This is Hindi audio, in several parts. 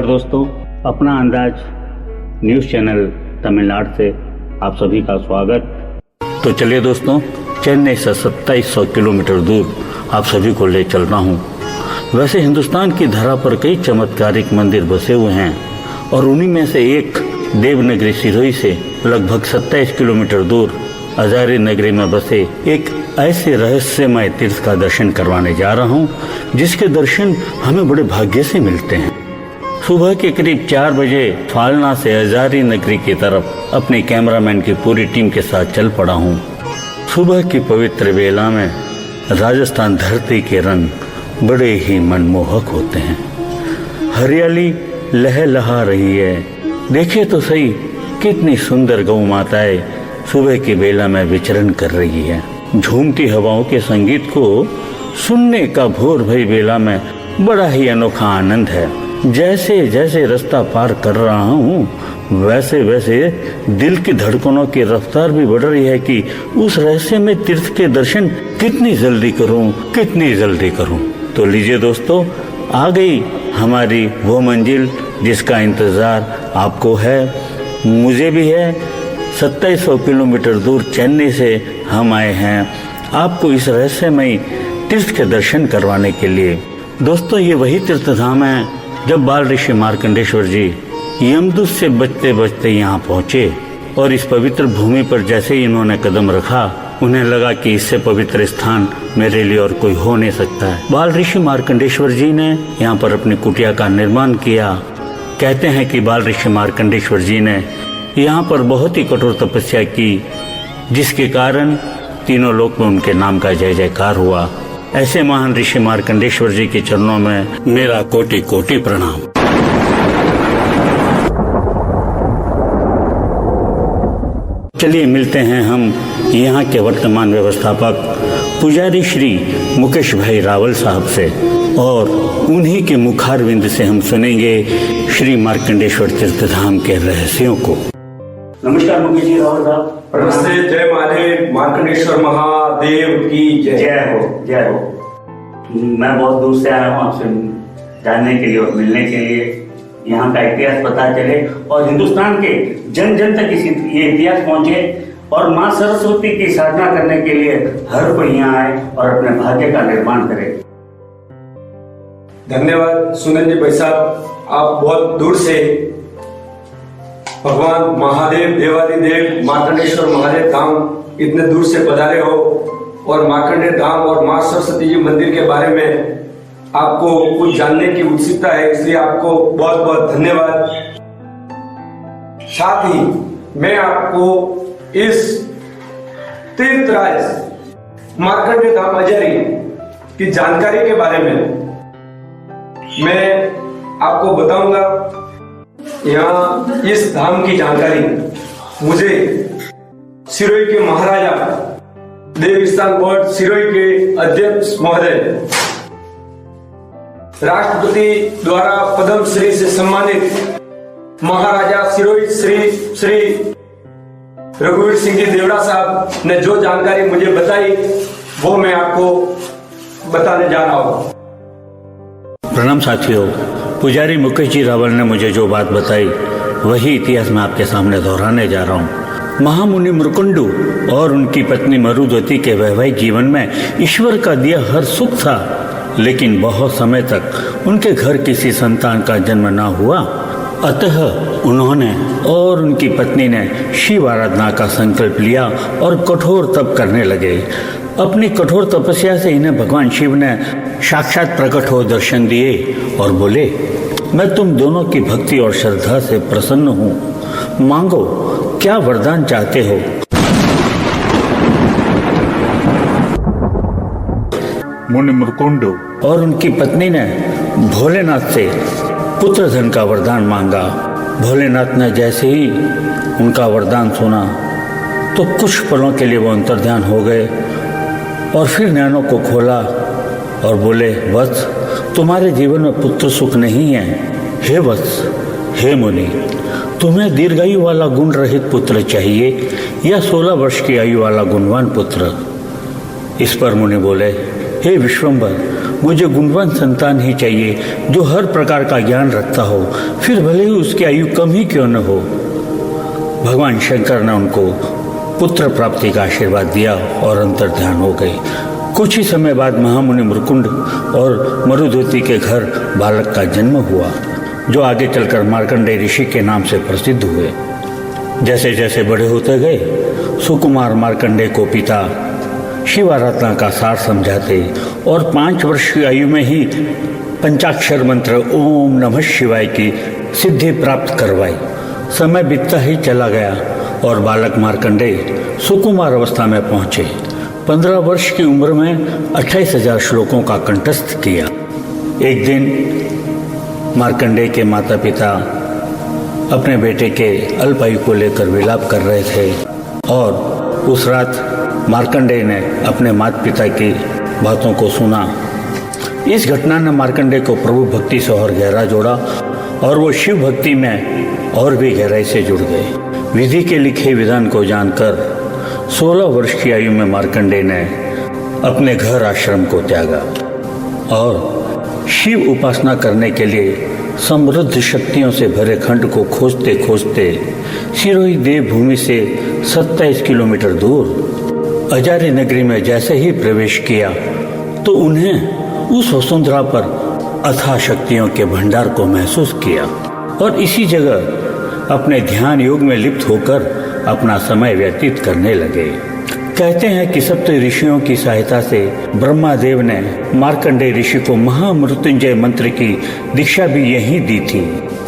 दोस्तों, अपना अंदाज न्यूज़ चैनल तमिलनाडु से आप सभी का स्वागत। तो चलिए दोस्तों, चेन्नई से 2700 किलोमीटर दूर आप सभी को ले चल रहा हूँ। वैसे हिंदुस्तान की धरा पर कई चमत्कारिक मंदिर बसे हुए हैं और उन्हीं में से एक देवनगरी सिरोही से लगभग 27 किलोमीटर दूर अजारी नगरी में बसे एक ऐसे रहस्यमय तीर्थ का दर्शन करवाने जा रहा हूँ, जिसके दर्शन हमें बड़े भाग्य से मिलते हैं। सुबह के करीब 4 बजे फालना से अजारी नगरी की तरफ अपने कैमरामैन की पूरी टीम के साथ चल पड़ा हूँ। सुबह की पवित्र बेला में राजस्थान धरती के रंग बड़े ही मनमोहक होते हैं। हरियाली लहलहा रही है। देखे तो सही, कितनी सुंदर गौ माताएं सुबह की बेला में विचरण कर रही है। झूमती हवाओं के संगीत को सुनने का भोर भई बेला में बड़ा ही अनोखा आनंद है। जैसे जैसे रास्ता पार कर रहा हूँ, वैसे वैसे दिल की धड़कनों की रफ्तार भी बढ़ रही है कि उस रहस्यमय तीर्थ के दर्शन कितनी जल्दी करूँ। तो लीजिए दोस्तों, आ गई हमारी वो मंजिल जिसका इंतजार आपको है, मुझे भी है। 2700 किलोमीटर दूर चेन्नई से हम आए हैं आपको इस रहस्यमय तीर्थ के दर्शन करवाने के लिए। दोस्तों, ये वही तीर्थ धाम है जब बाल ऋषि मार्कंडेश्वर जी यमदूत से बचते बचते यहाँ पहुँचे और इस पवित्र भूमि पर जैसे ही इन्होंने कदम रखा, उन्हें लगा कि इससे पवित्र स्थान मेरे लिए और कोई हो नहीं सकता है। बाल ऋषि मार्कंडेश्वर जी ने यहाँ पर अपनी कुटिया का निर्माण किया। कहते हैं कि बाल ऋषि मार्कंडेश्वर जी ने यहाँ पर बहुत ही कठोर तपस्या की, जिसके कारण तीनों लोक में उनके नाम का जय जयकार हुआ। ऐसे महान ऋषि मार्कंडेश्वर जी के चरणों में मेरा कोटि कोटि प्रणाम। चलिए मिलते हैं हम यहाँ के वर्तमान व्यवस्थापक पुजारी श्री मुकेश भाई रावल साहब से और उन्हीं के मुखारविंद से हम सुनेंगे श्री मार्कंडेश्वर तीर्थ धाम के रहस्यों को। नमस्कार मुकेश जी रावल साहब। नमस्ते। जय महादेव। मार्कंडेश्वर महादेव की जय हो। मैं बहुत दूर से आया हूँ आपसे जानने के लिए और मिलने के लिए, यहाँ का इतिहास पता चले और हिंदुस्तान के जन जन तक ये इतिहास पहुँचे और माँ सरस्वती की साधना करने के लिए हर कोई यहाँ आए और अपने भाग्य का निर्माण करे। धन्यवाद सुनील जी भाई साहब, आप बहुत दूर से भगवान महादेव देवादिदेव मार्कंडेश्वर महादेव धाम इतने दूर से पधारे हो और मार्कंडे धाम और माँ सरस्वती जी मंदिर के बारे में आपको कुछ जानने की उत्सुकता है, इसलिए आपको बहुत बहुत धन्यवाद। साथ ही मैं आपको इस तीर्थराज मार्कंडे धाम अजारी की जानकारी के बारे में मैं आपको बताऊंगा। यहाँ इस धाम की जानकारी मुझे सिरोही के महाराजा देवस्थान बोर्ड सिरोही के अध्यक्ष महोदय, राष्ट्रपति द्वारा पद्म श्री से सम्मानित महाराजा सिरोही श्री रघुवीर सिंह जी देवड़ा साहब ने जो जानकारी मुझे बताई वो मैं आपको बताने जा रहा हूँ। प्रणाम साथियों, पुजारी मुकेश जी रावल ने मुझे जो बात बताई वही इतिहास मैं आपके सामने दोहराने जा रहा हूँ। महामुनि मुरकुंडू और उनकी पत्नी मरुदवती के वैवाहिक जीवन में ईश्वर का दिया हर सुख था, लेकिन बहुत समय तक उनके घर किसी संतान का जन्म न हुआ। अतः उन्होंने और उनकी पत्नी ने शिव आराधना का संकल्प लिया और कठोर तप करने लगे। अपनी कठोर तपस्या से इन्हें भगवान शिव ने साक्षात प्रकट हो दर्शन दिए और बोले, मैं तुम दोनों की भक्ति और श्रद्धा से प्रसन्न हूँ, मांगो क्या वरदान चाहते हो। मुनि मुरकुंडू और उनकी पत्नी ने भोलेनाथ से पुत्र धन का वरदान मांगा। भोलेनाथ ने जैसे ही उनका वरदान सुना तो कुछ पलों के लिए वो अंतर्ध्यान हो गए और फिर नैनों को खोला और बोले, वत्स, तुम्हारे जीवन में पुत्र सुख नहीं है। हे वत्स, हे मुनि, तुम्हें दीर्घायु वाला गुण रहित पुत्र चाहिए या 16 वर्ष की आयु वाला गुणवान पुत्र। इस पर मुनि बोले, हे विश्वंभर, मुझे गुणवान संतान ही चाहिए जो हर प्रकार का ज्ञान रखता हो, फिर भले ही उसकी आयु कम ही क्यों न हो। भगवान शंकर ने उनको पुत्र प्राप्ति का आशीर्वाद दिया और अंतर ध्यान हो गए। कुछ ही समय बाद महामुनि मुरकुंड और मरुधवती के घर बालक का जन्म हुआ, जो आगे चलकर मार्कंडेय ऋषि के नाम से प्रसिद्ध हुए। जैसे जैसे बड़े होते गए, सुकुमार मार्कंडेय को पिता शिवाराधना का सार समझाते और 5 वर्ष की आयु में ही पंचाक्षर मंत्र ओम नमः शिवाय की सिद्धि प्राप्त करवाई। समय बीतता ही चला गया और बालक मार्कंडेय सुकुमार अवस्था में पहुंचे। 15 वर्ष की उम्र में 28,000 श्लोकों का कंठस्थ किया। एक दिन मार्कंडेय के माता पिता अपने बेटे के अल्पायु को लेकर विलाप कर रहे थे और उस रात मार्कंडेय ने अपने माता पिता की बातों को सुना। इस घटना ने मार्कंडेय को प्रभु भक्ति से और गहरा जोड़ा और वो शिव भक्ति में और भी गहराई से जुड़ गए। विधि के लिखे विधान को जानकर 16 वर्ष की आयु में मार्कंडेय ने अपने घर आश्रम को त्यागा और शिव उपासना करने के लिए समृद्ध शक्तियों से भरे खंड को खोजते खोजते सिरोही देव भूमि से 27 किलोमीटर दूर अजारी नगरी में जैसे ही प्रवेश किया तो उन्हें उस वसुंधरा पर अथाह शक्तियों के भंडार को महसूस किया और इसी जगह अपने ध्यान योग में लिप्त होकर अपना समय व्यतीत करने लगे। कहते हैं कि सप्त ऋषियों की सहायता से ब्रह्मादेव ने मार्कंडेय ऋषि को महामृत्युंजय मंत्र की दीक्षा भी यहीं दी थी।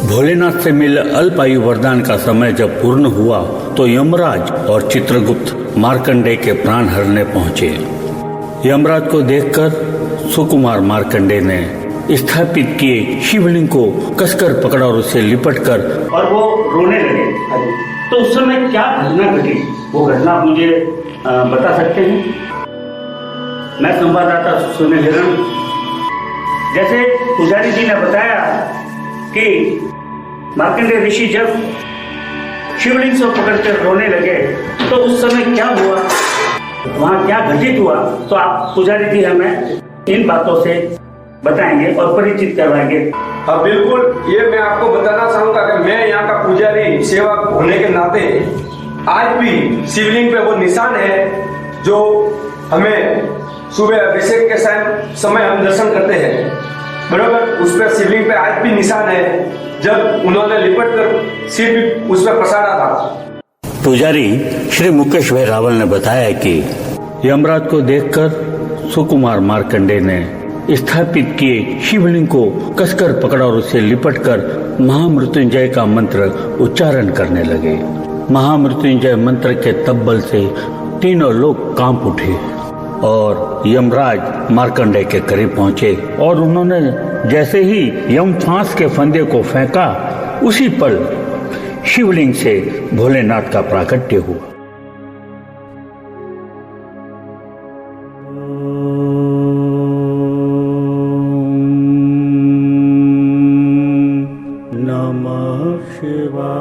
भोलेनाथ से मिले अल्पायु वरदान का समय जब पूर्ण हुआ तो यमराज और चित्रगुप्त मार्कंडेय के प्राण हरने पहुंचे। यमराज को देखकर सुकुमार मार्कंडेय ने स्थापित किए शिवलिंग को कसकर पकड़ा और उसे लिपटकर और वो रोने लगे। तो उस समय क्या घटना घटी, वो घटना आप मुझे बता सकते हैं? मैं संवाददाता सुनील हिरण। जैसे पुजारी जी ने बताया कि मार्कंडेय ऋषि जब शिवलिंग से पकड़कर रोने लगे तो उस समय क्या हुआ, वहां क्या घटित हुआ, तो आप पुजारी जी हमें इन बातों से बताएंगे और परिचित करवाएंगे। हाँ बिल्कुल, ये मैं आपको बताना चाहूंगा कि मैं यहाँ का पुजारी सेवक होने के नाते आज भी शिवलिंग पे वो निशान है जो हमें सुबह अभिषेक के समय हम दर्शन करते हैं, बराबर। उस पर शिवलिंग पे आज भी निशान है जब उन्होंने लिपट कर सिर उस पर पसारा था। पुजारी श्री मुकेश भाई रावल ने बताया कि यमराज को देखकर सुकुमार मार्कंडेय ने स्थापित किए शिवलिंग को कसकर पकड़ा और उसे लिपटकर महामृत्युंजय का मंत्र उच्चारण करने लगे। महामृत्युंजय मंत्र के तब्बल से तीनों लोग कांप उठे और यमराज मार्कंडेय के करीब पहुंचे और उन्होंने जैसे ही यम फांस के फंदे को फेंका, उसी पल शिवलिंग से भोलेनाथ का प्राकट्य हुआ। नमः शिवाय।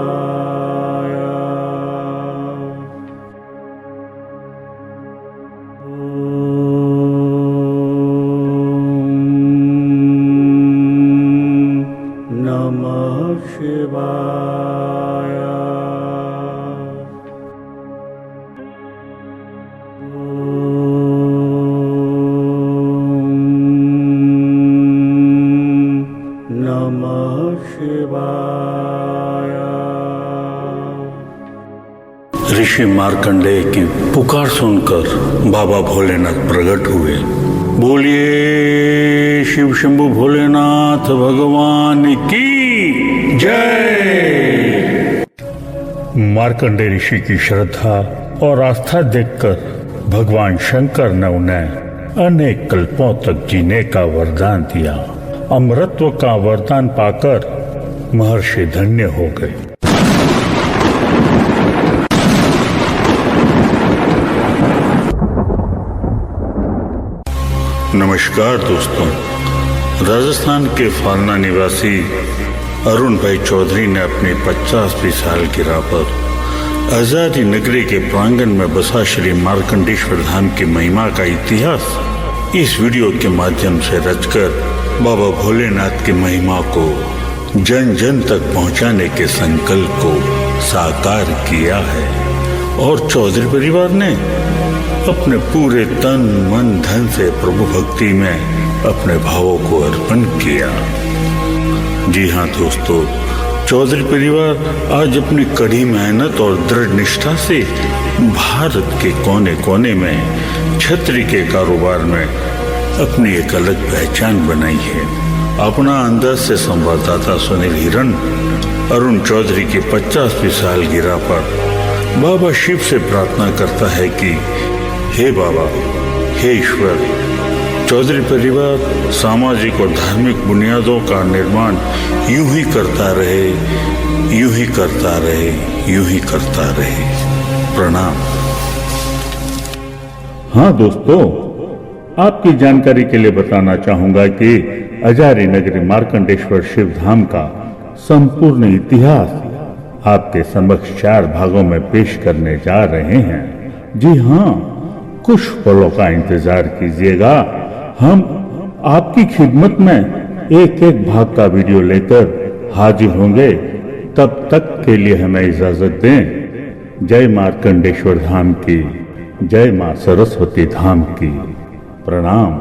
नमः शिवाय। नमः शिवाय। ऋषि मार्कंडेय की पुकार सुनकर बाबा भोलेनाथ प्रकट हुए। बोलिए शिव शंभु भोलेनाथ भगवान की जय। मार्कंडेय ऋषि की श्रद्धा और आस्था देखकर भगवान शंकर ने उन्हें अनेक कल्पों तक जीने का वरदान दिया। अमरत्व का वरदान पाकर महर्षि धन्य हो गए। नमस्कार दोस्तों, राजस्थान के फालना निवासी अरुण भाई चौधरी ने अपनी 50वीं सालगिरह पर अजारी नगरी के प्रांगण में बसा श्री मार्कंडेश्वर धाम की महिमा का इतिहास इस वीडियो के माध्यम से रचकर बाबा भोलेनाथ की महिमा को जन जन तक पहुंचाने के संकल्प को साकार किया है और चौधरी परिवार ने अपने पूरे तन मन धन से प्रभु भक्ति में अपने भावों को अर्पण किया। जी हाँ दोस्तों, चौधरी परिवार आज अपनी कड़ी मेहनत और दृढ़ निष्ठा से भारत के कोने कोने में छतरी के कारोबार में अपनी एक अलग पहचान बनाई है। अपना अंदाज से संवाददाता सुनील हिरन अरुण चौधरी की 50वीं सालगिरह पर बाबा शिव से प्रार्थना करता है कि हे बाबा, हे ईश्वर, चौधरी परिवार सामाजिक और धार्मिक बुनियादों का निर्माण यूं ही करता रहे, यूं ही करता रहे, यूं ही करता रहे। प्रणाम। हाँ दोस्तों, आपकी जानकारी के लिए बताना चाहूंगा कि अजारी नगरी मार्कंडेश्वर शिव धाम का संपूर्ण इतिहास आपके समक्ष 4 भागों में पेश करने जा रहे हैं। जी हाँ, कुछ पलों का इंतजार कीजिएगा। हम आपकी खिदमत में एक एक भाग का वीडियो लेकर हाजिर होंगे। तब तक के लिए हमें इजाजत दें। जय मार्कंडेश्वर धाम की, जय मां सरस्वती धाम की। प्रणाम।